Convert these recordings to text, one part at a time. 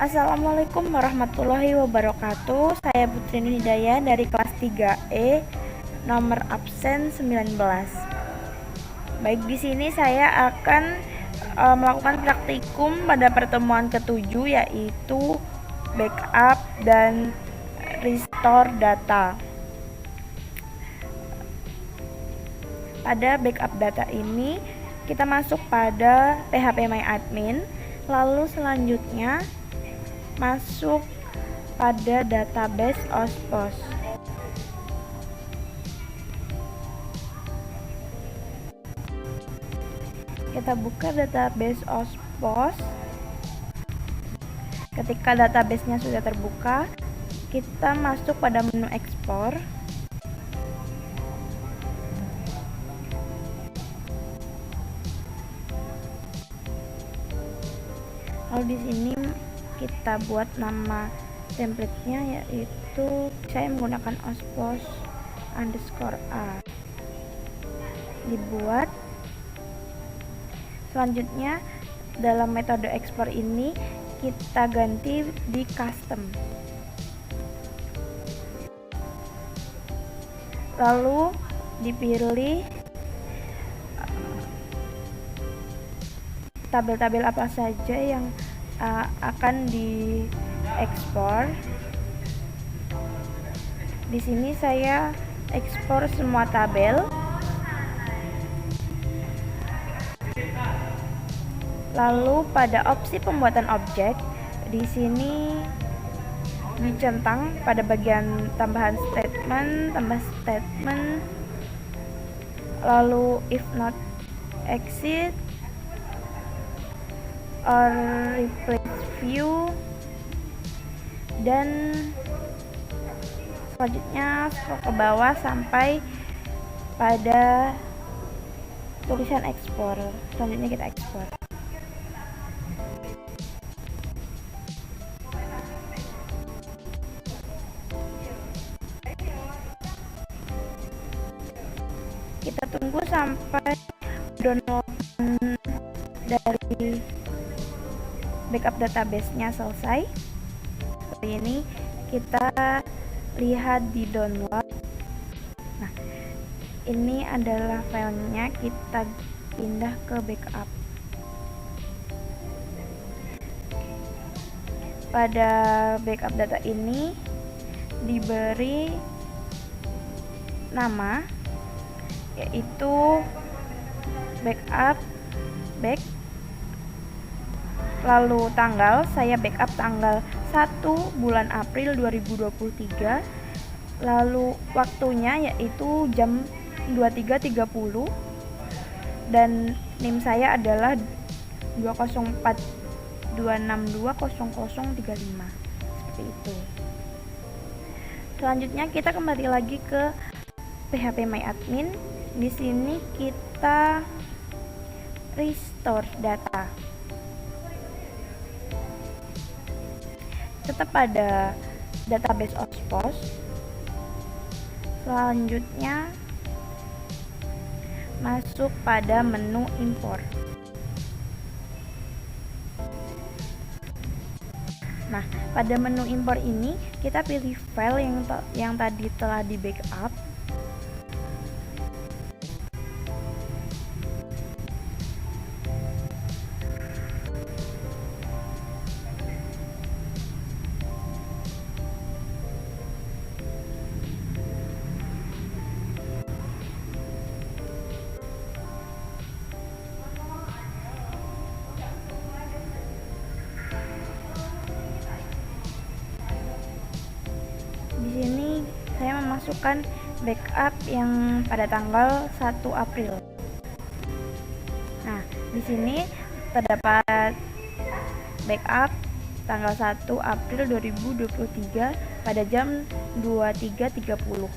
Assalamualaikum warahmatullahi wabarakatuh. Saya Putri Hidayah dari kelas 3E, nomor absen 19. Baik, di sini saya akan melakukan praktikum pada pertemuan ketujuh, yaitu backup dan restore data. Pada backup data ini, kita masuk pada phpMyAdmin, lalu selanjutnya masuk pada database OSPOS. Kita buka database OSPOS. Ketika database-nya sudah terbuka, kita masuk pada menu ekspor. Lalu di sini kita buat nama template-nya, yaitu saya menggunakan ospos_a. Dibuat. Selanjutnya dalam metode ekspor ini kita ganti di custom. Lalu dipilih tabel-tabel apa saja yang akan diekspor. Di sini saya ekspor semua tabel. Lalu pada opsi pembuatan objek, di sini dicentang pada bagian tambahan statement, tambah statement, lalu if not exist or replace view, dan selanjutnya scroll ke bawah sampai pada tulisan ekspor. Selanjutnya kita ekspor. Kita tunggu sampai download dari backup database-nya selesai. Seperti ini, kita lihat di download. Nah, ini adalah filenya, kita pindah ke backup. Pada backup data ini diberi nama, yaitu backup back. Lalu tanggal, saya backup tanggal 1 bulan April 2023. Lalu waktunya yaitu jam 23.30, dan NIM saya adalah 204.262.0035. Seperti itu. Selanjutnya kita kembali lagi ke phpMyAdmin. Di sini kita restore data. Tetap pada database OSPOS. Selanjutnya masuk pada menu import. Nah, pada menu import ini kita pilih file yang tadi telah di backup. Di sini saya memasukkan backup yang pada tanggal 1 April. Nah, di sini terdapat backup tanggal 1 April 2023 pada jam 23.30.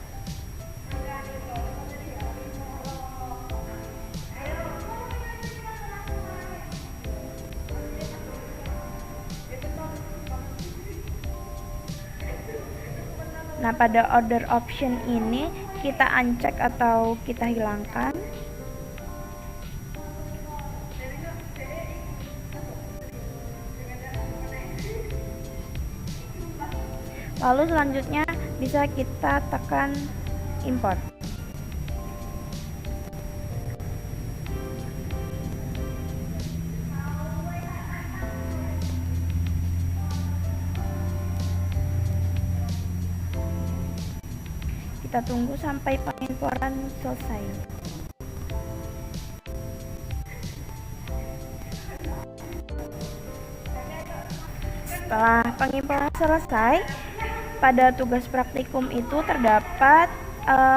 Nah, pada order option ini kita uncheck atau kita hilangkan. Lalu selanjutnya bisa kita tekan import. Kita tunggu sampai pengimportan selesai. Setelah pengimportan selesai, pada tugas praktikum itu terdapat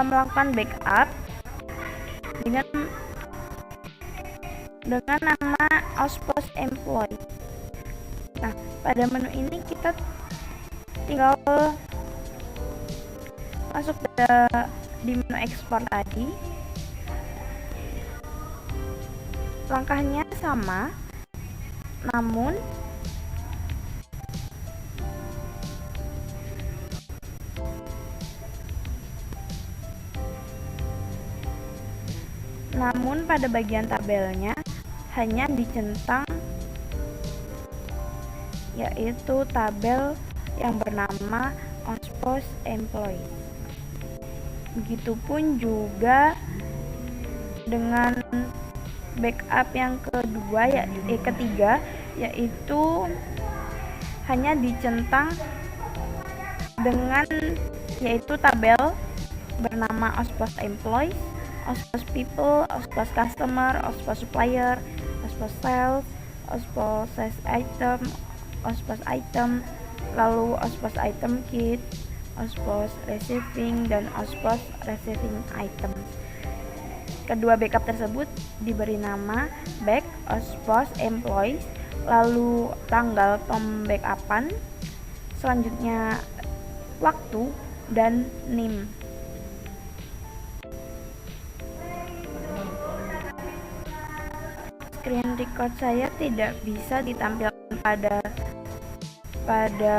melakukan backup dengan nama Ospos Employee. Nah, pada menu ini kita tinggal masuk di menu ekspor tadi. Langkahnya sama, namun pada bagian tabelnya hanya dicentang, yaitu tabel yang bernama Ospos Employee. Begitupun juga dengan backup yang ketiga, yaitu hanya dicentang dengan yaitu tabel bernama Ospos Employees, Ospos People, Ospos Customer, Ospos Supplier, Ospos Sales, Ospos Sales Item, Ospos Item, lalu Ospos Item Kit, Ospos Receiving, dan Ospos Receiving Item. Kedua backup tersebut diberi nama back Ospos Employees, lalu tanggal pembackupan, selanjutnya waktu, dan NIM. Screen record saya tidak bisa ditampilkan pada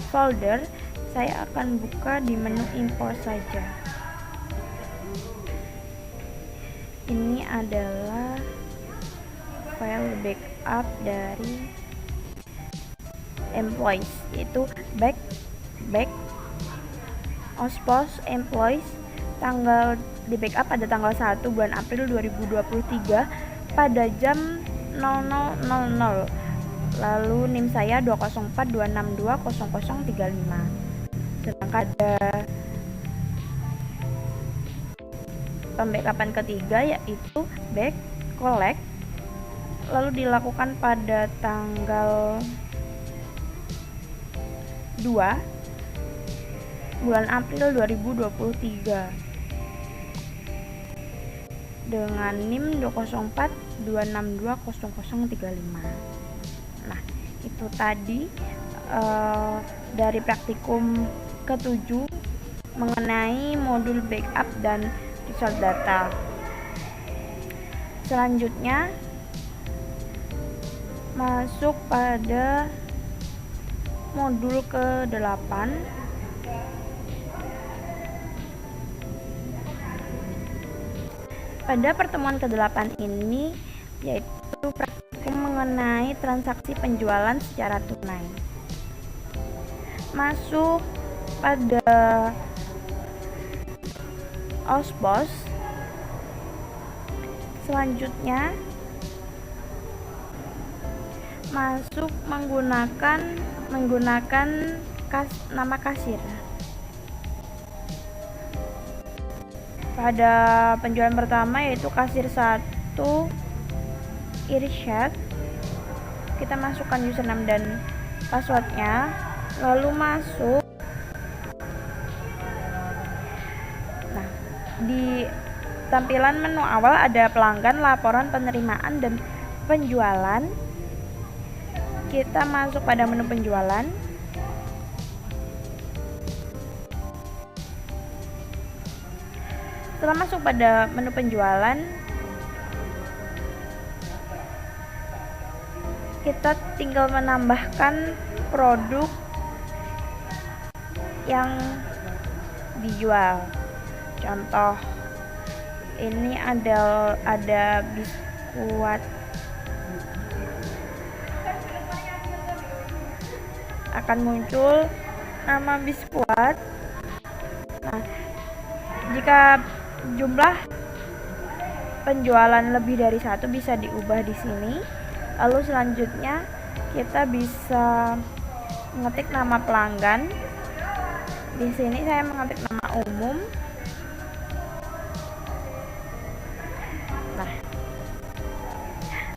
folder. Saya akan buka di menu import saja. Ini adalah file backup dari employees, yaitu back Ospos Employees, tanggal di backup pada tanggal 1 bulan April 2023 pada jam 00.00. Lalu NIM saya 20426200035. Sedangkan ada pembackupan ketiga, yaitu back collect, lalu dilakukan pada tanggal 2 bulan April 2023 dengan NIM 20426200035. Nah, itu tadi dari praktikum ke-7 mengenai modul backup dan result data. Selanjutnya masuk pada modul ke-8. Pada pertemuan ke-8 ini yaitu praktikum mengenai transaksi penjualan secara tunai. Masuk pada Ospos. Selanjutnya masuk menggunakan nama kasir. Pada penjualan pertama yaitu kasir 1 Irsyad, kita masukkan username dan passwordnya, lalu masuk. Nah, di tampilan menu awal ada pelanggan, laporan penerimaan, dan penjualan. Kita masuk pada menu penjualan. Setelah masuk pada menu penjualan, kita tinggal menambahkan produk yang dijual. Contoh, ini ada biskuit, akan muncul nama Biskuat. Nah, jika jumlah penjualan lebih dari 1 bisa diubah di sini. Lalu selanjutnya kita bisa mengetik nama pelanggan. Di sini saya mengetik nama umum. Nah,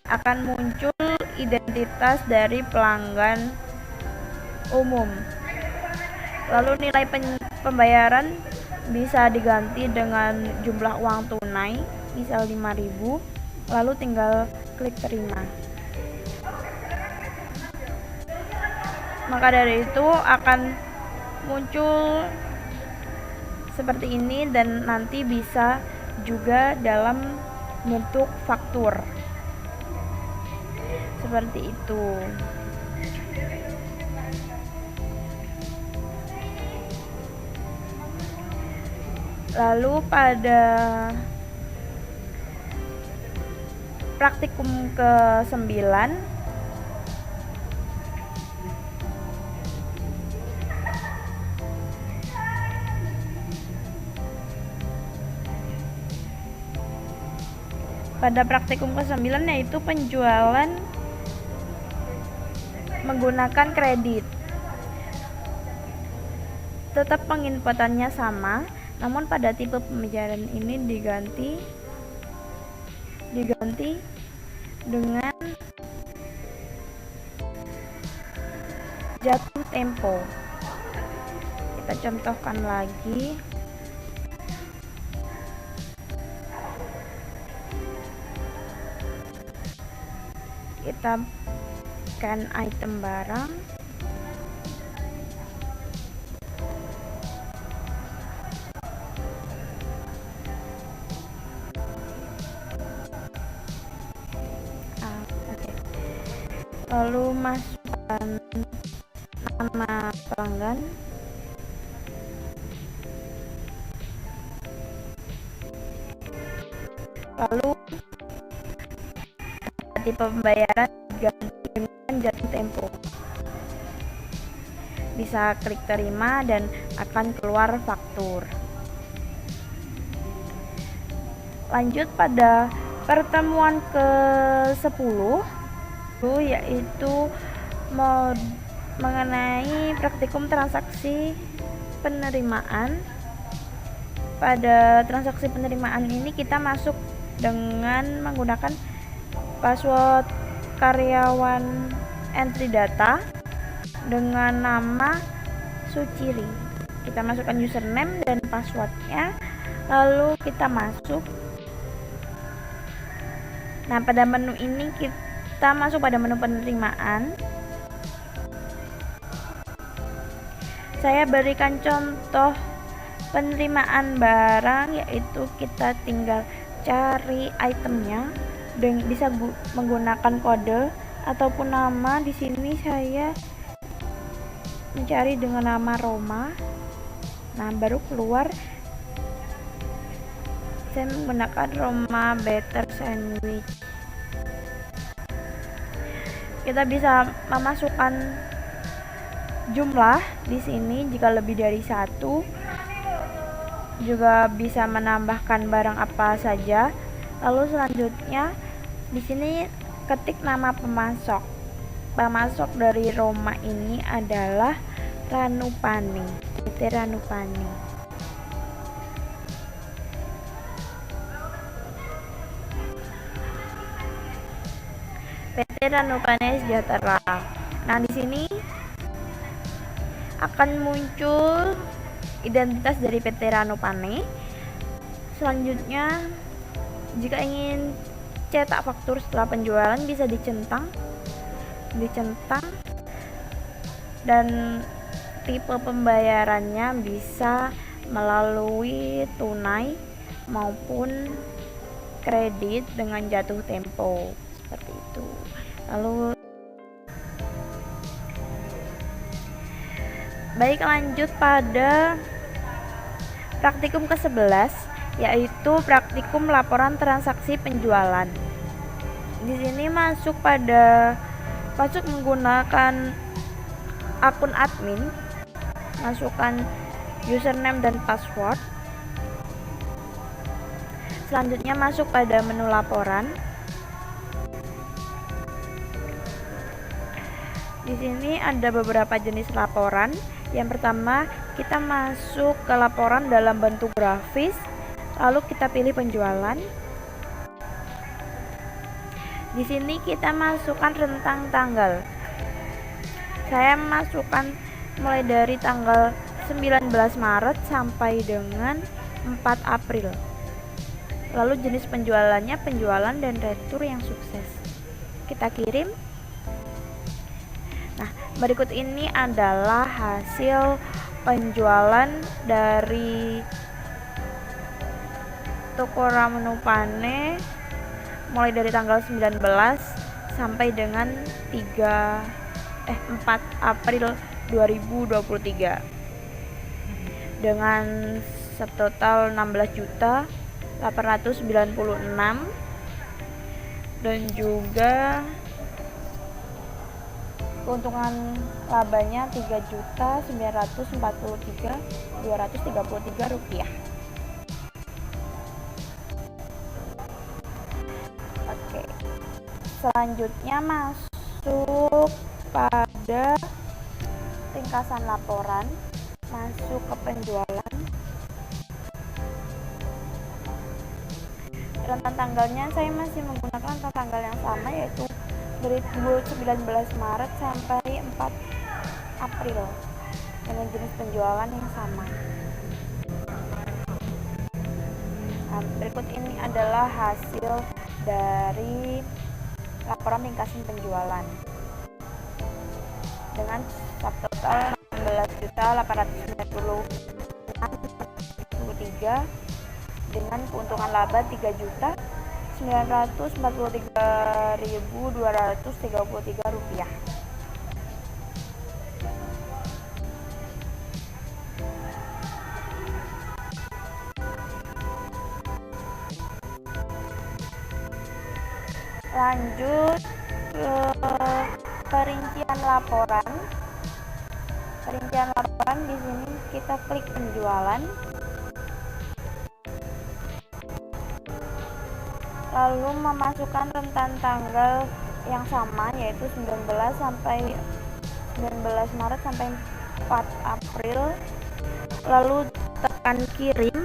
akan muncul identitas dari pelanggan umum. Lalu nilai pembayaran bisa diganti dengan jumlah uang tunai, misal 5.000, lalu tinggal klik terima. Maka dari itu akan muncul seperti ini, dan nanti bisa juga dalam bentuk faktur seperti itu. Lalu pada praktikum ke-9 yaitu penjualan menggunakan kredit. Tetap penginputannya sama, namun pada tipe pembayaran ini diganti dengan jatuh tempo. Kita contohkan lagi. Kita scan item barang. Lalu masukkan nama pelanggan. Lalu tipe pembayaran diganti dengan jatuh tempo. Bisa klik terima dan akan keluar faktur. Lanjut pada pertemuan ke-10, yaitu mengenai praktikum transaksi penerimaan. Pada transaksi penerimaan ini kita masuk dengan menggunakan password karyawan entry data dengan nama Suciri. Kita masukkan username dan passwordnya, lalu kita masuk. Nah, pada menu ini kita masuk pada menu penerimaan. Saya berikan contoh penerimaan barang, yaitu kita tinggal cari itemnya dan bisa menggunakan kode ataupun nama. Di sini saya mencari dengan nama Roma. Nah, baru keluar. Saya menggunakan Roma Better Sandwich. Kita bisa memasukkan jumlah di sini jika lebih dari 1. Juga bisa menambahkan barang apa saja. Lalu selanjutnya di sini ketik nama pemasok. Pemasok dari Roma ini adalah Ranupani, PT Ranupani. PT Ranupani Sejahtera. Nah, di sini akan muncul identitas dari PT Ranupani. Selanjutnya, jika ingin cetak faktur setelah penjualan bisa dicentang dan tipe pembayarannya bisa melalui tunai maupun kredit dengan jatuh tempo seperti itu. Lalu baik, lanjut pada praktikum ke-11, yaitu praktikum laporan transaksi penjualan. Di sini masuk menggunakan akun admin, masukkan username dan password. Selanjutnya masuk pada menu laporan. Di sini ada beberapa jenis laporan. Yang pertama, kita masuk ke laporan dalam bentuk grafis, lalu kita pilih penjualan. Di sini kita masukkan rentang tanggal. Saya masukkan mulai dari tanggal 19 Maret sampai dengan 4 April. Lalu jenis penjualannya penjualan dan retur yang sukses. Kita kirim. Nah, berikut ini adalah hasil penjualan dari toko Ramanupane mulai dari tanggal 19 sampai dengan 4 April 2023 dengan setotal 16.896 dan juga keuntungan labanya Rp3.943.233. Oke. Selanjutnya masuk pada ringkasan laporan, masuk ke penjualan. Rentang tanggalnya saya masih menggunakan rentang tanggal yang sama, yaitu dari 19 Maret sampai 4 April dengan jenis penjualan yang sama. Nah, berikut ini adalah hasil dari laporan ringkasan penjualan dengan subtotal 16.896.3 dengan keuntungan laba Rp3.943.233. Lanjut ke perincian laporan. Perincian laporan di sini kita klik penjualan. Lalu memasukkan rentang tanggal yang sama, yaitu 19 Maret sampai 4 April. Lalu tekan kirim.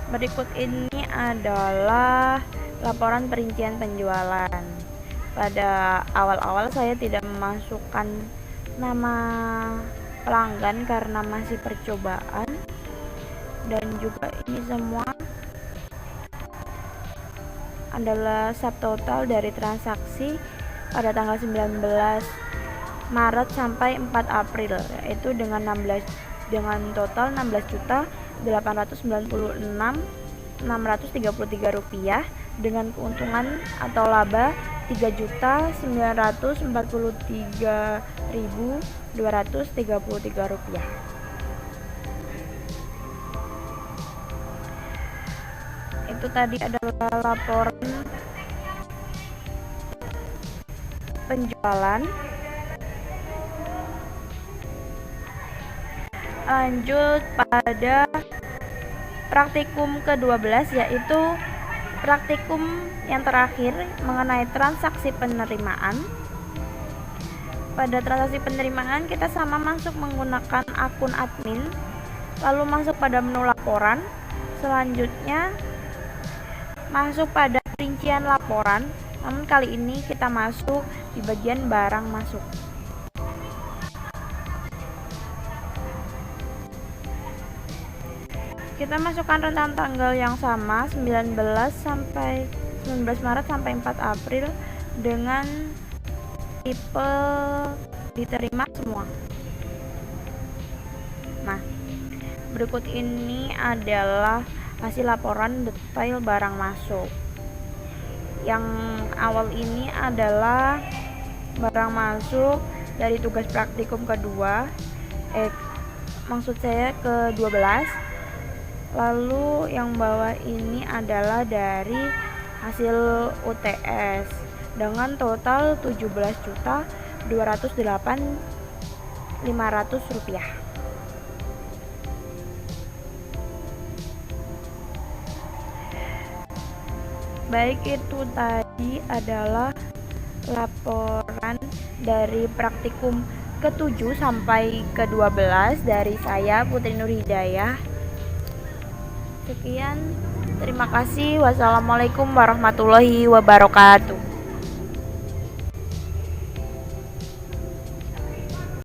Berikut ini adalah laporan perincian penjualan. Pada awal-awal saya tidak memasukkan nama pelanggan karena masih percobaan, dan juga ini semua adalah subtotal dari transaksi pada tanggal 19 Maret sampai 4 April, yaitu dengan total Rp8.896.633 dengan keuntungan atau laba Rp3.943.233. Itu tadi adalah laporan penjualan. Lanjut pada praktikum ke-12, yaitu praktikum yang terakhir mengenai transaksi penerimaan. Pada transaksi penerimaan kita sama masuk menggunakan akun admin, lalu masuk pada menu laporan. Selanjutnya masuk pada rincian laporan, namun kali ini kita masuk di bagian barang masuk. Kita masukkan rentang tanggal yang sama, 19 Maret sampai 4 April dengan tipe diterima semua. Nah, berikut ini adalah hasil laporan detail barang masuk. Yang awal ini adalah barang masuk dari tugas praktikum kedua, maksud saya ke-12. Lalu yang bawah ini adalah dari hasil UTS dengan total Rp17.208.500. Baik, itu tadi adalah laporan dari praktikum ke-7 sampai ke-12 dari saya, Putri Nur Hidayah. Sekian, terima kasih. Wassalamualaikum warahmatullahi wabarakatuh.